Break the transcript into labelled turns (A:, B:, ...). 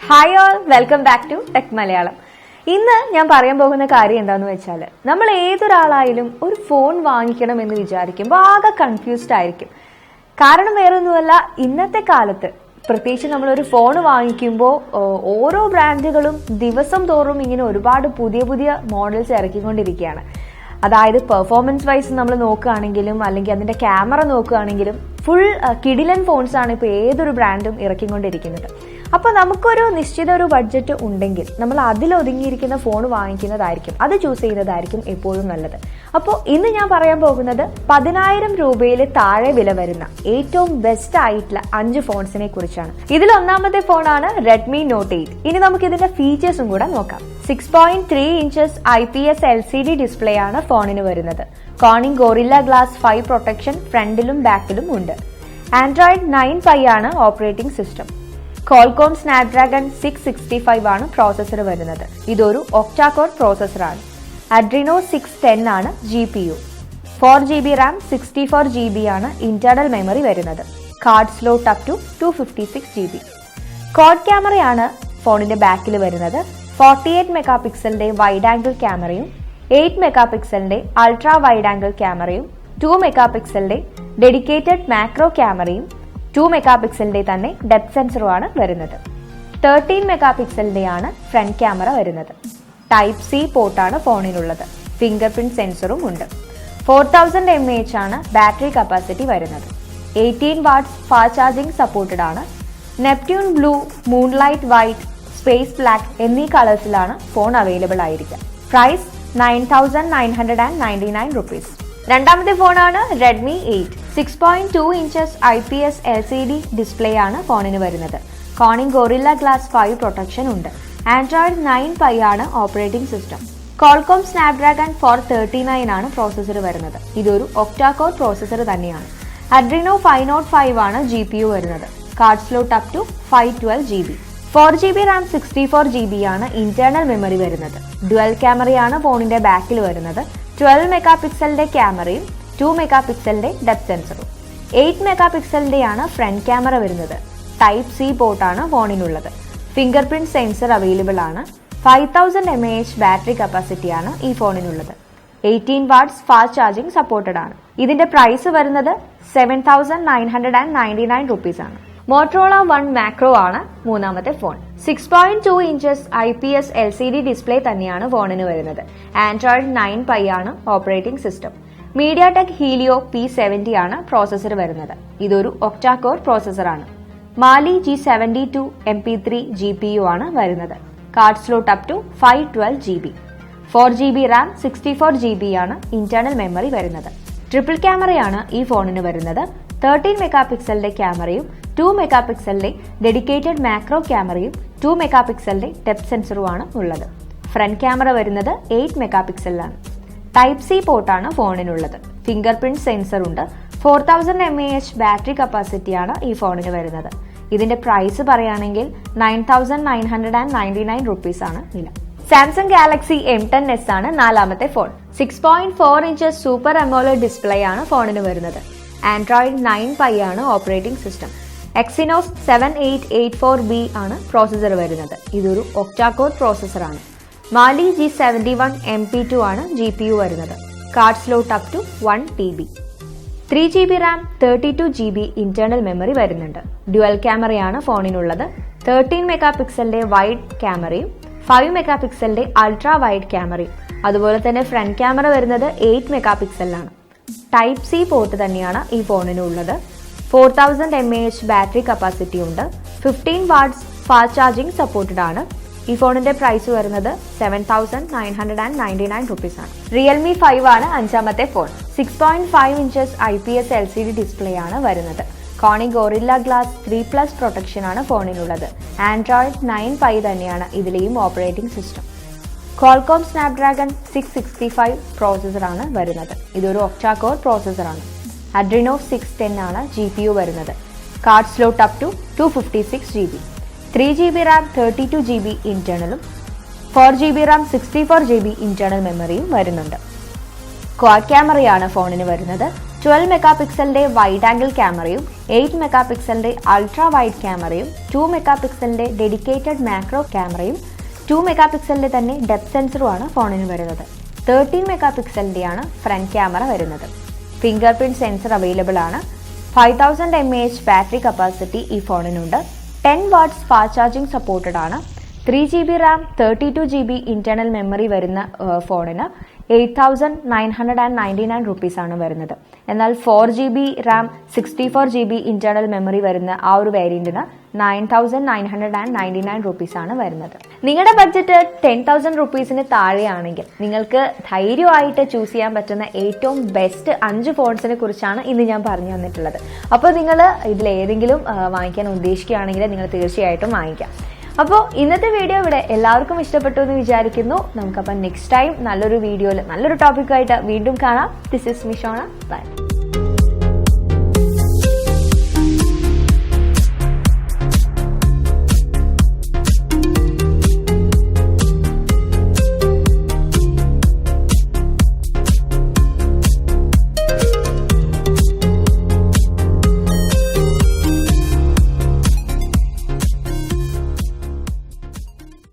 A: Hi all, welcome back to tech Malayalam. ഇന്ന് ഞാൻ പറയാൻ പോകുന്ന കാര്യം എന്താണെന്ന് വെച്ചാൽ, നമ്മൾ ഏതൊരാളായാലും ഒരു ഫോൺ വാങ്ങിക്കണം എന്ന് വിചാരിക്കുമ്പോൾ ആകെ കൺഫ്യൂസ്ഡ് ആയിരിക്കും. കാരണം വേറൊന്നുമല്ല, ഇന്നത്തെ കാലത്ത് പ്രത്യേകിച്ച് നമ്മളൊരു ഫോൺ വാങ്ങിക്കുമ്പോൾ ഓരോ ബ്രാൻഡുകളും ദിവസം തോറും ഇങ്ങനെ ഒരുപാട് പുതിയ പുതിയ മോഡൽസ് ഇറക്കിക്കൊണ്ടിരിക്കുകയാണ്. അതായത് പെർഫോമൻസ് വൈസ് നമ്മൾ നോക്കുകയാണെങ്കിലും അല്ലെങ്കിൽ അതിൻ്റെ ക്യാമറ നോക്കുകയാണെങ്കിലും ഫുൾ കിടിലൻ ഫോൺസാണ് ഇപ്പോൾ ഏതൊരു ബ്രാൻഡും ഇറക്കിക്കൊണ്ടിരിക്കുന്നത്. അപ്പോൾ നമുക്കൊരു നിശ്ചിത ഒരു ബഡ്ജറ്റ് ഉണ്ടെങ്കിൽ നമ്മൾ അതിലൊതുങ്ങിയിരിക്കുന്ന ഫോൺ വാങ്ങിക്കുന്നതായിരിക്കും, അത് ചൂസ് ചെയ്യുന്നതായിരിക്കും എപ്പോഴും നല്ലത്. അപ്പോൾ ഇന്ന് ഞാൻ പറയാൻ പോകുന്നത് 10,000 രൂപയിൽ താഴെ വില വരുന്ന ഏറ്റവും ബെസ്റ്റ് ആയിട്ടുള്ള 5 ഫോൺസിനെ കുറിച്ചാണ്. ഇതിൽ ഒന്നാമത്തെ ഫോണാണ് റെഡ്മി നോട്ട് 8. ഇനി നമുക്ക് ഇതിന്റെ ഫീച്ചേഴ്സും കൂടെ നോക്കാം. 6.3 ഇഞ്ചസ് IPS LCD ഡിസ്പ്ലേ ആണ് ഫോണിന് വരുന്നത്. കോർണിംഗ് ഗോറില്ല ഗ്ലാസ് 5 പ്രൊട്ടക്ഷൻ ഫ്രണ്ടിലും ബാക്കിലും ഉണ്ട്. ആൻഡ്രോയിഡ് 9 Pie ആണ് ഓപ്പറേറ്റിംഗ് സിസ്റ്റം. Qualcomm Snapdragon 665 ആണ് പ്രോസസർ വരുന്നത്. ഇതൊരു ഒക്ടാ കോർ പ്രോസസറാണ്. Adreno 610 ആണ് GPU. 4GB RAM, 64GB ആണ് ഇന്റേണൽ മെമ്മറി വരുന്നത്. Card slot up to 256GB. Quad ക്യാമറയാണ് ഫോണിന്റെ ബാക്കിൽ വരുന്നത്. 48 മെഗാ പിക്സലിന്റെ വൈഡ് ആംഗിൾ ക്യാമറയും 8 മെഗാ പിക്സലിന്റെ അൾട്രാ വൈഡ് ആംഗിൾ ക്യാമറയും 2 മെഗാ പിക്സലിന്റെ ഡെഡിക്കേറ്റഡ് മാക്രോ ക്യാമറയും 2 മെഗാ പിക്സലിന്റെ തന്നെ ഡെപ്ത് സെൻസറുമാണ് വരുന്നത്. 13 മെഗാ പിക്സലിന്റെയാണ് ഫ്രണ്ട് ക്യാമറ വരുന്നത്. ടൈപ്പ് സി പോർട്ടാണ് ഫോണിനുള്ളത്. ഫിംഗർ പ്രിന്റ് സെൻസറും ഉണ്ട്. 4000 mAh ആണ് ബാറ്ററി കപ്പാസിറ്റി വരുന്നത്. 18 വാട്ട്സ് ഫാസ്റ്റ് ചാർജിംഗ് സപ്പോർട്ടഡ് ആണ്. Neptune blue, moonlight white, space black എന്നീ കളേഴ്സിലാണ് ഫോൺ അവൈലബിൾ ആയിരിക്കുക. Price 9,999 rupees. രണ്ടാമത്തെ ഫോണാണ് Redmi 8. 6.2 inches IPS LCD display ആണ് ഫോണിന് വരുന്നത്. കോർണിംഗ് ഗോറില്ല ഗ്ലാസ് 5 പ്രൊട്ടക്ഷൻ ഉണ്ട്. ആൻഡ്രോയിഡ് 9 Pie ആണ് ഓപ്പറേറ്റിംഗ് സിസ്റ്റം. Qualcomm Snapdragon 439 ആണ് പ്രോസസർ വരുന്നത്. ഇതൊരു ഒക്ടാ കോർ പ്രോസസർ തന്നെയാണ്. Adreno 505 ആണ് GPU വരുന്നത്. Card slot up to 512GB. 4GB RAM, 64GB ആണ് ഇന്റേണൽ മെമ്മറി വരുന്നത്. ഡുവൽ ക്യാമറയാണ് ഫോണിന്റെ ബാക്കിൽ വരുന്നത്. 12 മെഗാ പിക്സലിന്റെ ക്യാമറയും 2 മെഗാ പിക്സലിന്റെ ഡെപ്ത് സെൻസറും. 8 മെഗാ പിക്സലിന്റെയാണ് ഫ്രണ്ട് ക്യാമറ വരുന്നത്. ടൈപ്പ് സി പോർട്ടാണ് ഫോണിനുള്ളത്. ഫിംഗർ പ്രിന്റ് സെൻസർ അവൈലബിൾ ആണ്. 5000 mAh ബാറ്ററി കപ്പാസിറ്റിയാണ് ഈ ഫോണിനുള്ളത്. 18 വാട്ട്സ് ഫാസ്റ്റ് ചാർജിംഗ് സപ്പോർട്ടഡ് ആണ്. ഇതിന്റെ പ്രൈസ് വരുന്നത് 7,999 rupees ആണ്. Motorola One Macro ആണ് മൂന്നാമത്തെ ഫോൺ. 6.2 ഇഞ്ചസ് IPS LCD ഡിസ്പ്ലേ തന്നെയാണ് ഫോണിന് വരുന്നത്. ആൻഡ്രോയിഡ് 9 Pie ആണ് operating system. MediaTek Helio P70 ആണ് പ്രോസസർ വരുന്നത്. ഇതൊരു ഒക്ടാ കോർ പ്രോസസറാണ്. Mali G72 MP3 GPU ആണ് വരുന്നത്. Card slot up to 512GB. 4GB RAM, 64GB ആണ് ഇന്റേണൽ മെമ്മറി വരുന്നത്. ട്രിപ്പിൾ ക്യാമറയാണ് ഈ ഫോണിന് വരുന്നത്. 13 മെഗാ പിക്സലിന്റെ ക്യാമറയും 2 മെഗാ പിക്സലിന്റെ ഡെഡിക്കേറ്റഡ് മാക്രോ ക്യാമറയും 2 മെഗാ പിക്സലിന്റെ ഡെപ്ത് സെൻസറുമാണ് ഉള്ളത്. ഫ്രണ്ട് ക്യാമറ വരുന്നത് 8 മെഗാ പിക്സലിലാണ്. ടൈപ്പ് സി പോർട്ടാണ് ഫോണിനുള്ളത്. ഫിംഗർ പ്രിന്റ് സെൻസർ ഉണ്ട്. 4000 mAh ബാറ്ററി കപ്പാസിറ്റിയാണ് ഈ ഫോണിന് വരുന്നത്. ഇതിന്റെ പ്രൈസ് പറയുകയാണെങ്കിൽ 9,999 rupees ആണ് വില. സാംസങ് ഗാലക്സി M10s ആണ് നാലാമത്തെ phone. 6.4 inches super AMOLED display ആണ് ഫോണിന് വരുന്നത്. ആൻഡ്രോയിഡ് 9 Pie ആണ് ഓപ്പറേറ്റിംഗ് സിസ്റ്റം. Exynos 7884B ആണ് പ്രോസസർ വരുന്നത്. ഇതൊരു ഒക്ടാ കോർ പ്രോസസറാണ്. Mali G71 MP2 ആണ് GPU വരുന്നത്. Card slot up to 1TB. 3GB RAM, 32GB internal memory വരുന്നുണ്ട്. ഡ്യുവൽ ക്യാമറയാണ് ഫോണിനുള്ളത്. 13 മെഗാ പിക്സലിന്റെ വൈഡ് ക്യാമറയും 5 മെഗാ പിക്സലിന്റെ അൾട്രാ വൈഡ് ക്യാമറയും അതുപോലെ തന്നെ ഫ്രണ്ട് ക്യാമറ വരുന്നത് 8 മെഗാ പിക്സലിലാണ്. ടൈപ്പ് സി പോർട്ട് തന്നെയാണ് ഈ ഫോണിനുള്ളത്. 4000 mAh ബാറ്ററി കപ്പാസിറ്റി ഉണ്ട്. 15 വാട്ട്സ് ഫാസ്റ്റ് ചാർജിംഗ് സപ്പോർട്ടഡ് ആണ്. ഈ ഫോണിന്റെ പ്രൈസ് വരുന്നത് 7,999 rupees ആണ്. Realme 5 ആണ് അഞ്ചാമത്തെ phone. 6.5 inches IPS LCD display ആണ് വരുന്നത്. കോർണിംഗ് ഗോറില്ല ഗ്ലാസ് 3+ പ്രൊട്ടക്ഷൻ ആണ് ഫോണിനുള്ളത്. ആൻഡ്രോയിഡ് 9 Pie തന്നെയാണ് ഇതിലെയും ഓപ്പറേറ്റിംഗ് സിസ്റ്റം. Qualcomm Snapdragon 665 പ്രോസസറാണ് വരുന്നത്. ഇതൊരു ഒക്ടാ കോർ പ്രോസസറാണ്. Adreno 610 ആണ് GPU വരുന്നത്. Card slot up to 256GB. 3GB RAM, 32GB ഇന്റേണലും 4GB RAM, 64GB ഇന്റേണൽ മെമ്മറിയും വരുന്നുണ്ട്. ക്വാഡ് ക്യാമറയാണ് ഫോണിന് വരുന്നത്. 12 മെഗാ പിക്സലിന്റെ വൈഡ് ആംഗിൾ ക്യാമറയും 8 മെഗാ പിക്സലിന്റെ അൾട്രാ വൈഡ് ക്യാമറയും 2 മെഗാ പിക്സലിന്റെ ഡെഡിക്കേറ്റഡ് മാക്രോ ക്യാമറയും 2 മെഗാ പിക്സലിന്റെ തന്നെ ഡെപ്ത് സെൻസറുമാണ് ഫോണിന് വരുന്നത്. 13 മെഗാ പിക്സലിന്റെയാണ് ഫ്രണ്ട് ക്യാമറ വരുന്നത്. ഫിംഗർ പ്രിന്റ് സെൻസർ അവൈലബിൾ ആണ്. 5000 mAh ബാറ്ററി കപ്പാസിറ്റി ഈ ഫോണിനുണ്ട്. 10 വാട്ട്സ് ഫാസ്റ്റ് ചാർജിംഗ് സപ്പോർട്ടഡ് ആണ്. 3GB Ram 32GB internal memory വരുന്ന ഫോണിന് 8,999 റുപ്പീസാണ് വരുന്നത്. എന്നാൽ 4GB Ram 64GB internal memory വരുന്ന ആ ഒരു വേരിയന്റിന് 9,999 റുപ്പീസാണ് വരുന്നത്. നിങ്ങളുടെ ബഡ്ജറ്റ് 10,000 റുപ്പീസിന് താഴെയാണെങ്കിൽ നിങ്ങൾക്ക് ധൈര്യമായിട്ട് ചൂസ് ചെയ്യാൻ പറ്റുന്ന ഏറ്റവും ബെസ്റ്റ് 5 ഫോൺസിനെ കുറിച്ചാണ് ഇന്ന് ഞാൻ പറഞ്ഞു തന്നിട്ടുള്ളത്. അപ്പോൾ നിങ്ങൾ ഇതിലേതെങ്കിലും വാങ്ങിക്കാൻ ഉദ്ദേശിക്കുകയാണെങ്കിൽ നിങ്ങൾ തീർച്ചയായിട്ടും വാങ്ങിക്കാം. അപ്പോൾ ഇന്നത്തെ വീഡിയോ ഇവിടെ എല്ലാവർക്കും ഇഷ്ടപ്പെട്ടു എന്ന് വിചാരിക്കുന്നു. നമുക്കപ്പോൾ നെക്സ്റ്റ് ടൈം നല്ലൊരു വീഡിയോയിൽ നല്ലൊരു ടോപ്പിക്കായിട്ട് വീണ്ടും കാണാം. This is Mishona. ബൈ.